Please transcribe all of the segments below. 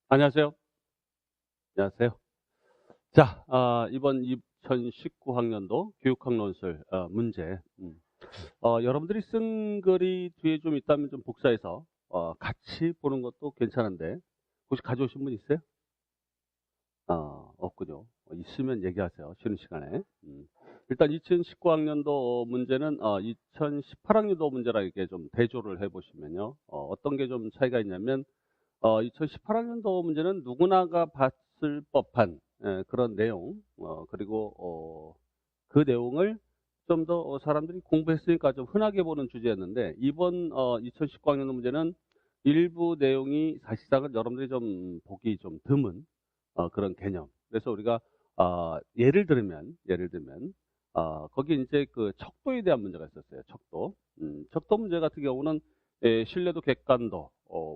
안녕하세요. 안녕하세요. 자, 이번 2019학년도 교육학론술 문제. 여러분들이 쓴 글이 뒤에 좀 있다면 좀 복사해서 같이 보는 것도 괜찮은데 혹시 가져오신 분 있어요? 없군요. 있으면 얘기하세요. 쉬는 시간에. 일단 2019학년도 문제는 2018학년도 문제랑 이렇게 좀 대조를 해보시면요. 어떤 게 좀 차이가 있냐면 2018학년도 문제는 누구나가 봤을 법한 그런 내용, 그리고 그 내용을 좀 더 사람들이 공부했으니까 좀 흔하게 보는 주제였는데, 이번 2019학년도 문제는 일부 내용이 사실상은 여러분들이 좀 보기 좀 드문 그런 개념. 그래서 우리가 예를 들면 거기 이제 그 척도에 대한 문제가 있었어요. 척도. 척도 문제 같은 경우는 신뢰도, 객관도,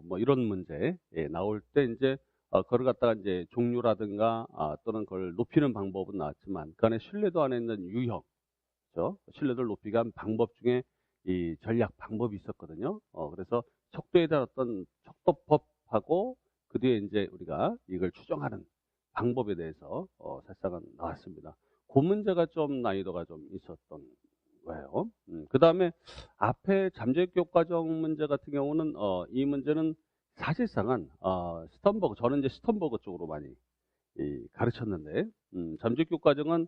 뭐 이런 문제 나올 때 이제 그걸 갖다가 이제 종류라든가 또는 그걸 높이는 방법은 나왔지만 그 안에 신뢰도 안에 있는 유형, 그렇죠? 신뢰도를 높이기 위한 방법 중에 이 전략 방법이 있었거든요. 그래서 척도에 대한 어떤 척도법하고 그 뒤에 이제 우리가 이걸 추정하는 방법에 대해서 사실상은 나왔습니다. 그 문제가 좀 난이도가 좀 있었던 거예요. 그 다음에 앞에 잠재교육 과정 문제 같은 경우는 이 문제는 사실상은 스턴버그, 저는 이제 스턴버그 쪽으로 많이 가르쳤는데 잠재교육 과정은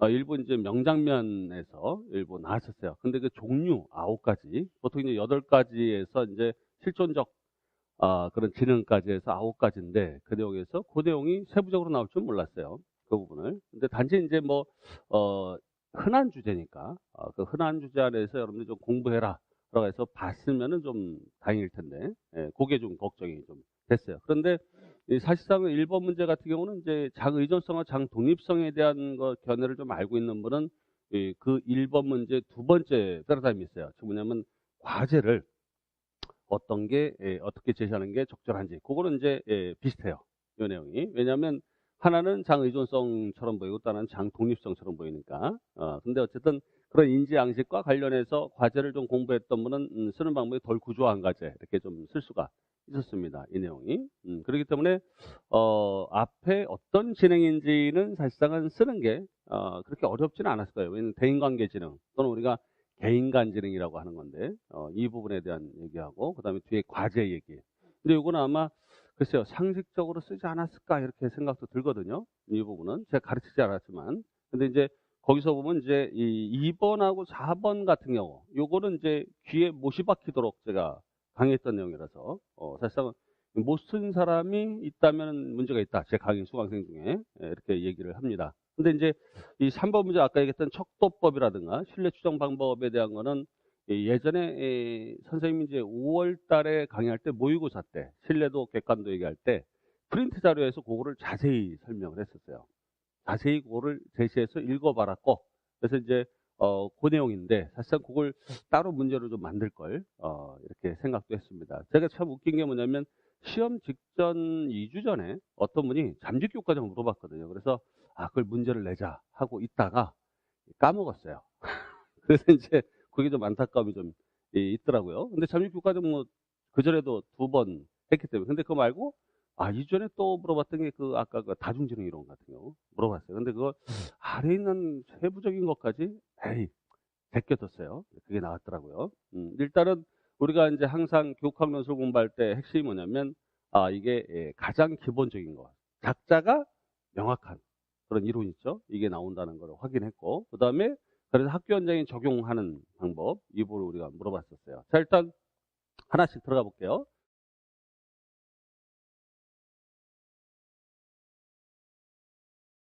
일부 이제 명장면에서 일부 나왔었어요. 근데 그 종류 9가지, 보통 이제 8가지에서 이제 실존적 그런 지능까지 해서 9가지인데 그 내용에서 그 내용이 세부적으로 나올 줄 몰랐어요. 그 부분을. 근데 단지 이제 뭐 흔한 주제니까 그 흔한 주제 안에서 여러분들이 좀 공부해라 라고 해서 봤으면은 좀 다행일 텐데 그게 좀 걱정이 좀 됐어요. 그런데 이 사실상은 1번 문제 같은 경우는 이제 장의존성과 장독립성에 대한 거 견해를 좀 알고 있는 분은 그 1번 문제 두 번째 패러다임이 있어요. 즉 뭐냐면 과제를 어떤 게 어떻게 제시하는 게 적절한지 그거는 이제 비슷해요. 이 내용이. 왜냐하면 하나는 장의존성처럼 보이고 또 하나는 장독립성처럼 보이니까. 근데 어쨌든 그런 인지양식과 관련해서 과제를 좀 공부했던 분은 쓰는 방법이 덜 구조화한 과제 이렇게 좀 쓸 수가 있었습니다. 이 내용이. 그렇기 때문에 앞에 어떤 진행인지는 사실상은 쓰는 게 그렇게 어렵지는 않았을 거예요. 왜냐하면 대인관계 지능 또는 우리가 개인간 지능이라고 하는 건데 이 부분에 대한 얘기하고 그다음에 뒤에 과제 얘기. 근데 이거는 아마 글쎄요 상식적으로 쓰지 않았을까 이렇게 생각도 들거든요. 이 부분은 제가 가르치지 않았지만 근데 이제 거기서 보면 이제 이 2번하고 4번 같은 경우 요거는 이제 귀에 못이 박히도록 제가 강의했던 내용이라서 사실상 못 쓴 사람이 있다면 문제가 있다. 제 강의 수강생 중에 이렇게 얘기를 합니다. 근데 이제 이 3번 문제 아까 얘기했던 척도법이라든가 신뢰 추정 방법에 대한 거는 예전에 선생님이 이제 5월 달에 강의할 때 모의고사 때 신뢰도 객관도 얘기할 때 프린트 자료에서 그거를 자세히 설명을 했었어요. 자세히 그거를 제시해서 읽어봐라 꼭. 그래서 이제 그 내용인데 사실상 그걸 따로 문제로 좀 만들 걸 이렇게 생각도 했습니다. 제가 참 웃긴 게 뭐냐면 시험 직전 2주 전에 어떤 분이 잠재교육 과정 물어봤거든요. 그래서 그걸 문제를 내자 하고 있다가 까먹었어요. 그래서 이제 그게 좀 안타까움이 좀 있더라고요. 근데 잠재교육 과정 뭐 그전에도 2번 했기 때문에. 근데 그거 말고 이전에 또 물어봤던 게 그 아까 그 다중지능 이론 같은 경우 물어봤어요. 근데 그거 아래 있는 세부적인 것까지 에이 제껴뒀어요. 그게 나왔더라고요. 일단은 우리가 이제 항상 교육학론술 공부할 때 핵심이 뭐냐면 이게 가장 기본적인 거 작자가 명확한 그런 이론 있죠. 이게 나온다는 걸 확인했고 그다음에 그래서 학교 현장에 적용하는 방법 이 부분을 우리가 물어봤었어요. 자 일단 하나씩 들어가 볼게요.